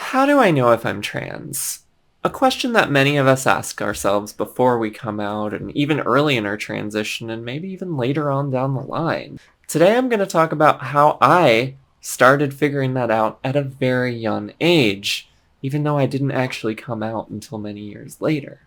How do I know if I'm trans? A question that many of us ask ourselves before we come out, and even early in our transition, and maybe even later on down the line. Today I'm going to talk about how I started figuring that out at a very young age, even though I didn't actually come out until many years later.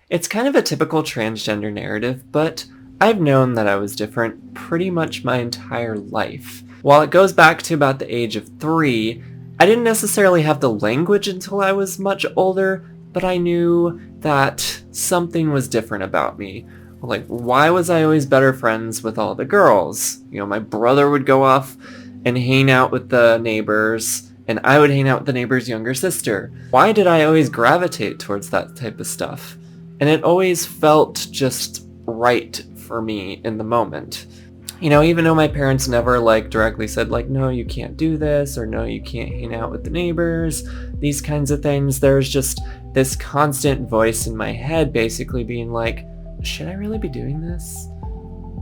It's kind of a typical transgender narrative, but I've known that I was different pretty much my entire life. While it goes back to about the age of 3, I didn't necessarily have the language until I was much older, but I knew that something was different about me. Like, why was I always better friends with all the girls? You know, my brother would go off and hang out with the neighbors, and I would hang out with the neighbor's younger sister. Why did I always gravitate towards that type of stuff? And it always felt just right for me in the moment. You know, even though my parents never directly said no, you can't do this, or no, you can't hang out with the neighbors, these kinds of things, there's just this constant voice in my head basically being like, should I really be doing this?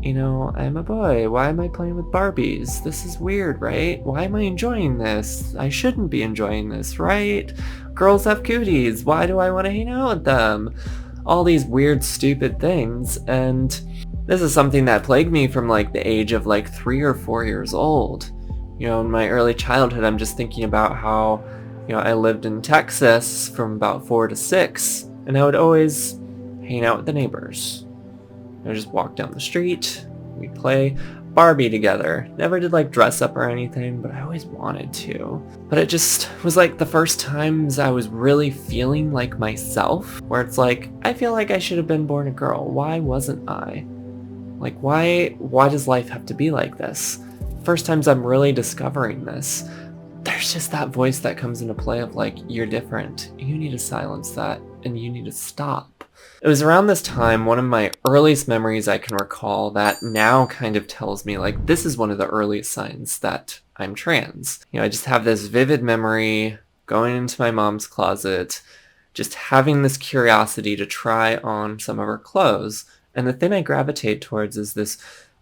You know, I'm a boy. Why am I playing with Barbies? This is weird, right? Why am I enjoying this? I shouldn't be enjoying this, right? Girls have cooties. Why do I want to hang out with them? All these weird, stupid things, and this is something that plagued me from the age of 3 or 4 years old. You know, in my early childhood, I'm just thinking about how, you know, I lived in Texas from about 4 to 6, and I would always hang out with the neighbors. I would just walk down the street, we'd play Barbie together. Never did dress up or anything, but I always wanted to. But it just was the first times I was really feeling like myself, where it's I feel like I should have been born a girl. Why wasn't I? Why does life have to be like this? First times I'm really discovering this. There's just that voice that comes into play of you're different. You need to silence that, and you need to stop. It was around this time, one of my earliest memories I can recall that now kind of tells me this is one of the earliest signs that I'm trans. You know, I just have this vivid memory going into my mom's closet, just having this curiosity to try on some of her clothes. And the thing I gravitate towards is this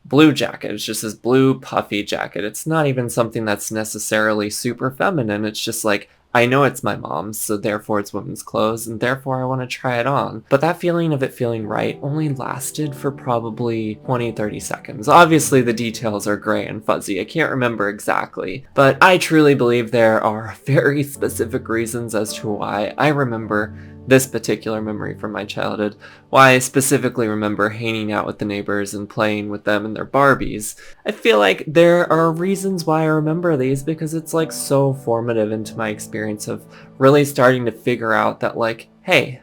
blue jacket. It's just this blue puffy jacket. It's not even something that's necessarily super feminine. It's just I know it's my mom's, so therefore it's women's clothes, and therefore I want to try it on. But that feeling of it feeling right only lasted for probably 20-30 seconds. Obviously the details are gray and fuzzy. I can't remember exactly. But I truly believe there are very specific reasons as to why I remember this particular memory from my childhood, why I specifically remember hanging out with the neighbors and playing with them and their Barbies. I feel like there are reasons why I remember these, because it's so formative into my experience of really starting to figure out that hey,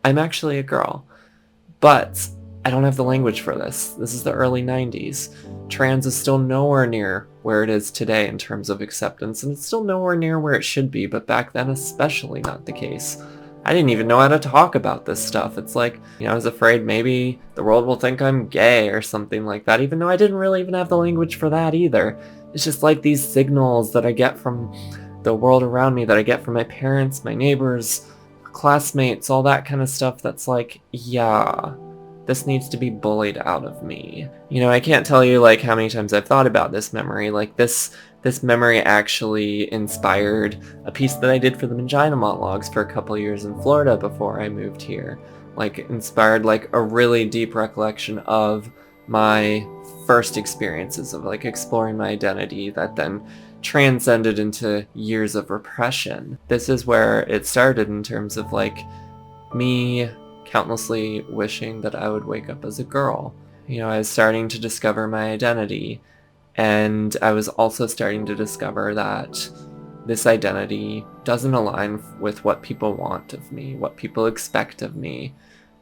I'm actually a girl, but I don't have the language for this. This is the early 90s. Trans is still nowhere near where it is today in terms of acceptance, and it's still nowhere near where it should be, but back then especially not the case. I didn't even know how to talk about this stuff. It's I was afraid maybe the world will think I'm gay or something like that, even though I didn't really even have the language for that either. It's just these signals that I get from the world around me, that I get from my parents, my neighbors, classmates, all that kind of stuff that's yeah, this needs to be bullied out of me. You know, I can't tell you how many times I've thought about this memory. This memory actually inspired a piece that I did for the Mangina Monologues for a couple years in Florida before I moved here. Inspired a really deep recollection of my first experiences of exploring my identity that then transcended into years of repression. This is where it started in terms of me countlessly wishing that I would wake up as a girl. You know, I was starting to discover my identity. And I was also starting to discover that this identity doesn't align with what people want of me, what people expect of me.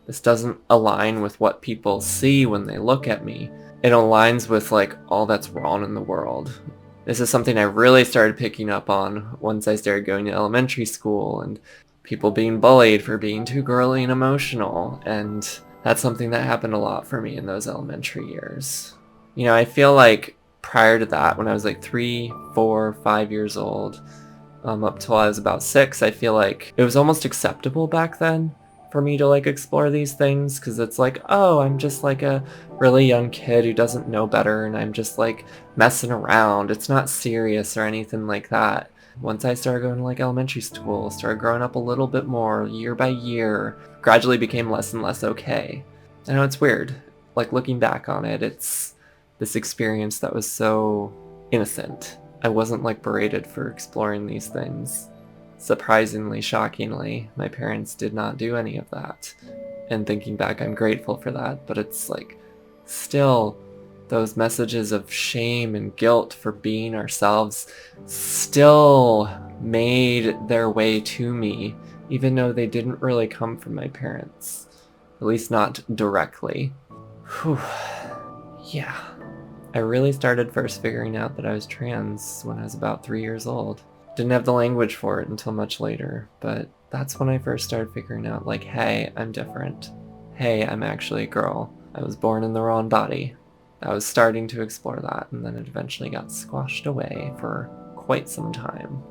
This doesn't align with what people see when they look at me. It aligns with all that's wrong in the world. This is something I really started picking up on once I started going to elementary school, and people being bullied for being too girly and emotional. And that's something that happened a lot for me in those elementary years. You know, I feel prior to that, when I was 3, 4, 5 years old, up till I was about 6, I feel it was almost acceptable back then for me to like explore these things, because it's like, oh, I'm just like a really young kid who doesn't know better and I'm just like messing around. It's not serious or anything like that. Once I started going to like elementary school, started growing up a little bit more year by year, gradually became less and less okay. I know it's weird. Like looking back on it, it's this experience that was so innocent. I wasn't like berated for exploring these things. Surprisingly, shockingly, my parents did not do any of that. And thinking back, I'm grateful for that, but it's like still those messages of shame and guilt for being ourselves still made their way to me, even though they didn't really come from my parents. At least not directly. Whew. Yeah. I really started first figuring out that I was trans when I was about 3 years old. Didn't have the language for it until much later, but that's when I first started figuring out, like, hey, I'm different. Hey, I'm actually a girl. I was born in the wrong body. I was starting to explore that, and then it eventually got squashed away for quite some time.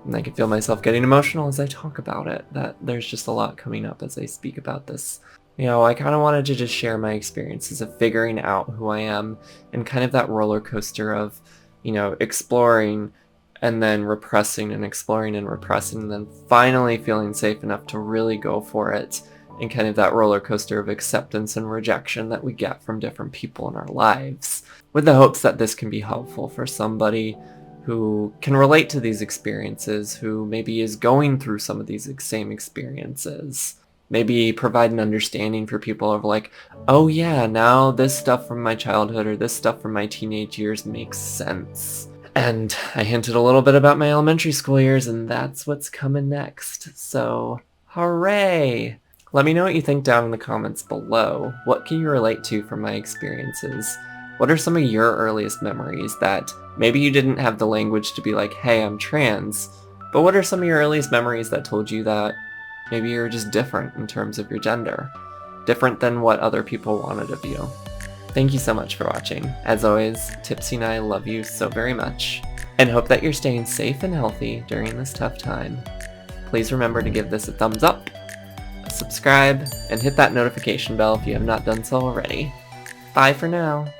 And I can feel myself getting emotional as I talk about it, that there's just a lot coming up as I speak about this. You know, I kind of wanted to just share my experiences of figuring out who I am and kind of that roller coaster of, you know, exploring and then repressing and exploring and repressing and then finally feeling safe enough to really go for it, and kind of that roller coaster of acceptance and rejection that we get from different people in our lives, with the hopes that this can be helpful for somebody who can relate to these experiences, who maybe is going through some of these same experiences. Maybe provide an understanding for people of like, oh yeah, now this stuff from my childhood or this stuff from my teenage years makes sense. And I hinted a little bit about my elementary school years, and that's what's coming next. So, hooray! Let me know what you think down in the comments below. What can you relate to from my experiences? What are some of your earliest memories that maybe you didn't have the language to be like, hey, I'm trans, but what are some of your earliest memories that told you that maybe you're just different in terms of your gender? Different than what other people wanted of you. Thank you so much for watching. As always, Tipsy and I love you so very much, and hope that you're staying safe and healthy during this tough time. Please remember to give this a thumbs up, subscribe, and hit that notification bell if you have not done so already. Bye for now.